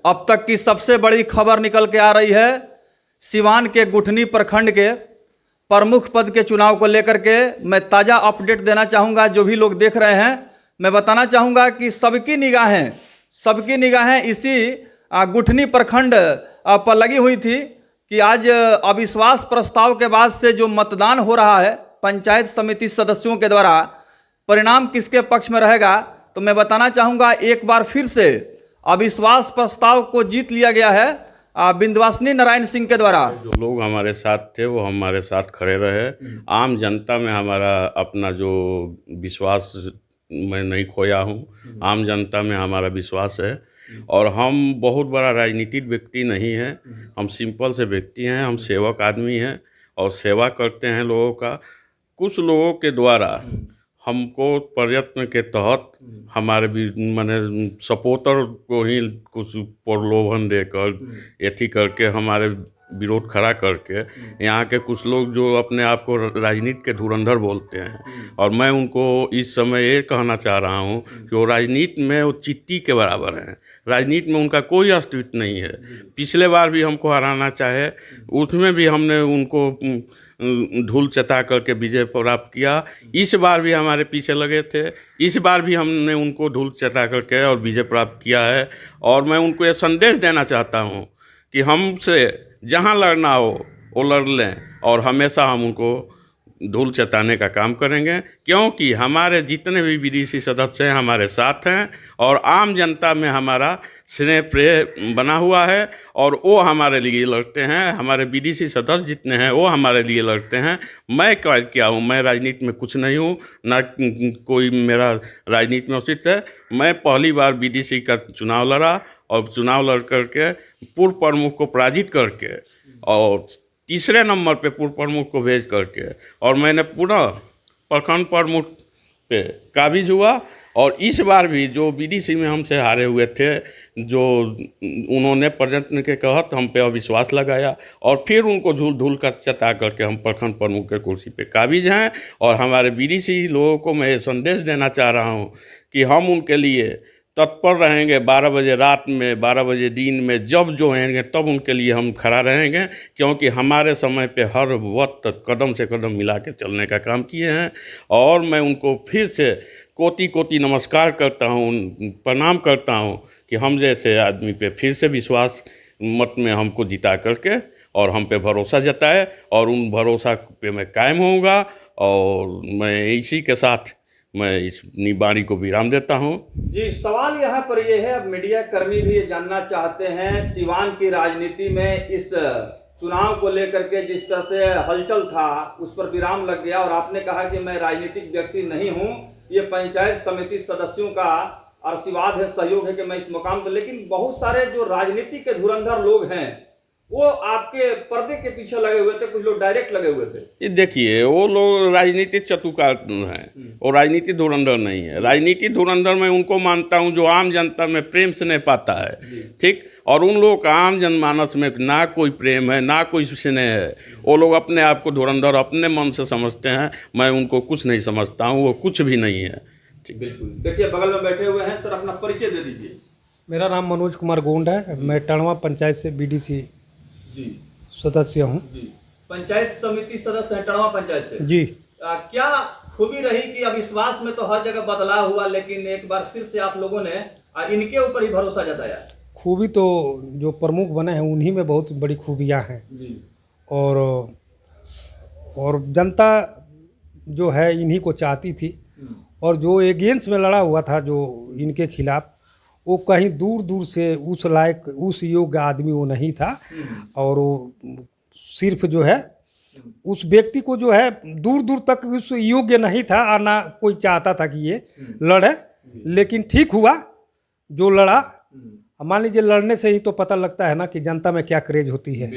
अब तक की सबसे बड़ी खबर निकल के आ रही है। सिवान के गुठनी प्रखंड के प्रमुख पद के चुनाव को लेकर के मैं ताज़ा अपडेट देना चाहूँगा। जो भी लोग देख रहे हैं, मैं बताना चाहूँगा कि सबकी निगाहें इसी गुठनी प्रखंड पर लगी हुई थी कि आज अविश्वास प्रस्ताव के बाद से जो मतदान हो रहा है पंचायत समिति सदस्यों के द्वारा, परिणाम किसके पक्ष में रहेगा। तो मैं बताना चाहूँगा, एक बार फिर से अविश्वास प्रस्ताव को जीत लिया गया है विंध्यवासिनी नारायण सिंह के द्वारा। जो लोग हमारे साथ थे वो हमारे साथ खड़े रहे। आम जनता में हमारा अपना जो विश्वास मैं नहीं खोया हूँ। आम जनता में हमारा विश्वास है और हम बहुत बड़ा राजनीतिक व्यक्ति नहीं हैं। हम सिंपल से व्यक्ति हैं, हम सेवक आदमी हैं और सेवा करते हैं लोगों का। कुछ लोगों के द्वारा हमको प्रयत्न के तहत हमारे भी माने सपोर्टर को ही कुछ प्रलोभन देकर एथी करके हमारे विरोध खड़ा करके यहाँ के कुछ लोग जो अपने आप को राजनीति के धुरंधर बोलते हैं, और मैं उनको इस समय ये कहना चाह रहा हूँ कि वो राजनीति में वो चिट्टी के बराबर हैं। राजनीति में उनका कोई अस्तित्व नहीं है। पिछले बार भी हमको हराना चाहे, उसमें भी हमने उनको धूल चटा करके विजय प्राप्त किया। इस बार भी हमारे पीछे लगे थे, इस बार भी हमने उनको धूल चटा करके और विजय प्राप्त किया है। और मैं उनको ये संदेश देना चाहता हूँ कि हमसे जहाँ लड़ना हो वो लड़ लें और हमेशा हम उनको धूल चटाने का काम करेंगे, क्योंकि हमारे जितने भी बीडीसी सदस्य हैं हमारे साथ हैं और आम जनता में हमारा स्नेह प्रेम बना हुआ है और वो हमारे लिए लड़ते हैं। हमारे बीडीसी सदस्य जितने हैं वो हमारे लिए लड़ते हैं। मैं क्या हूँ, मैं राजनीति में कुछ नहीं हूँ, ना कोई मेरा राजनीति में अस्तित्व है। मैं पहली बार बीडीसी का चुनाव लड़ा और चुनाव लड़ करके पूर्व प्रमुख को पराजित करके और तीसरे नंबर पे पूर्व प्रमुख को भेज करके और मैंने पुनः प्रखंड प्रमुख पे काबिज हुआ। और इस बार भी जो बीडीसी में हमसे हारे हुए थे, जो उन्होंने प्रयत्न के तहत हम पे अविश्वास लगाया और फिर उनको धूल का चटा करके हम प्रखंड प्रमुख के कुर्सी पे काबिज हैं। और हमारे बीडीसी लोगों को मैं ये संदेश देना चाह रहा हूँ कि हम उनके लिए तत्पर रहेंगे। 12 बजे रात में, 12 बजे दिन में, जब जो रहेंगे तब उनके लिए हम खड़ा रहेंगे, क्योंकि हमारे समय पे हर वक्त कदम से कदम मिला के चलने का काम किए हैं। और मैं उनको फिर से कोटि कोटि नमस्कार करता हूँ, प्रणाम करता हूँ कि हम जैसे आदमी पे फिर से विश्वास मत में हमको जिता करके और हम पे भरोसा जताए और उन भरोसा पे मैं कायम होऊंगा। और मैं इसी के साथ मैं इस निबाणी को विराम देता हूं। जी, सवाल यहाँ पर ये है, अब मीडिया कर्मी भी ये जानना चाहते हैं, सिवान की राजनीति में इस चुनाव को लेकर के जिस तरह से हलचल था उस पर विराम लग गया और आपने कहा कि मैं राजनीतिक व्यक्ति नहीं हूँ, ये पंचायत समिति सदस्यों का आशीर्वाद है, सहयोग है कि मैं इस मुकाम पर। लेकिन बहुत सारे जो राजनीति के धुरंधर लोग हैं वो आपके पर्दे के पीछे लगे हुए थे, कुछ लोग डायरेक्ट लगे हुए थे। ये देखिए, वो लोग राजनीतिक चतुकार हैं, वो राजनीति धुरंधर नहीं है। राजनीति धुरंधर मैं उनको मानता हूँ जो आम जनता में प्रेम स्नेह पाता है, ठीक। और उन लोगों का आम जनमानस में ना कोई प्रेम है ना कोई स्नेह है। वो लोग अपने आप को धुरंधर अपने मन से समझते हैं। मैं उनको कुछ नहीं समझता हूँ, वो कुछ भी नहीं है। ठीक, बिल्कुल। देखिए बगल में बैठे हुए हैं, सर अपना परिचय दे दीजिए। मेरा नाम मनोज कुमार गोंड है, मैं टणवा पंचायत से बीडीसी सदस्य हूँ। पंचायत समिति सदस्य हैं टणवा पंचायत से जी। क्या खूबी रही कि अविश्वास में तो हर जगह बदलाव हुआ, लेकिन एक बार फिर से आप लोगों ने इनके ऊपर ही भरोसा जताया? खूबी तो जो प्रमुख बने हैं उन्हीं में बहुत बड़ी खूबियाँ हैं जी। और जनता जो है इन्हीं को चाहती थी। और जो एगेंस्ट में लड़ा हुआ था जो इनके खिलाफ, वो कहीं दूर दूर से उस लायक उस योग्य आदमी वो नहीं था। और वो सिर्फ जो है उस व्यक्ति को जो है दूर दूर तक उस योग्य नहीं था और ना कोई चाहता था कि ये लड़े। लेकिन ठीक हुआ जो लड़ा। मान लीजिए, लड़ने से ही तो पता लगता है ना कि जनता में क्या क्रेज होती है।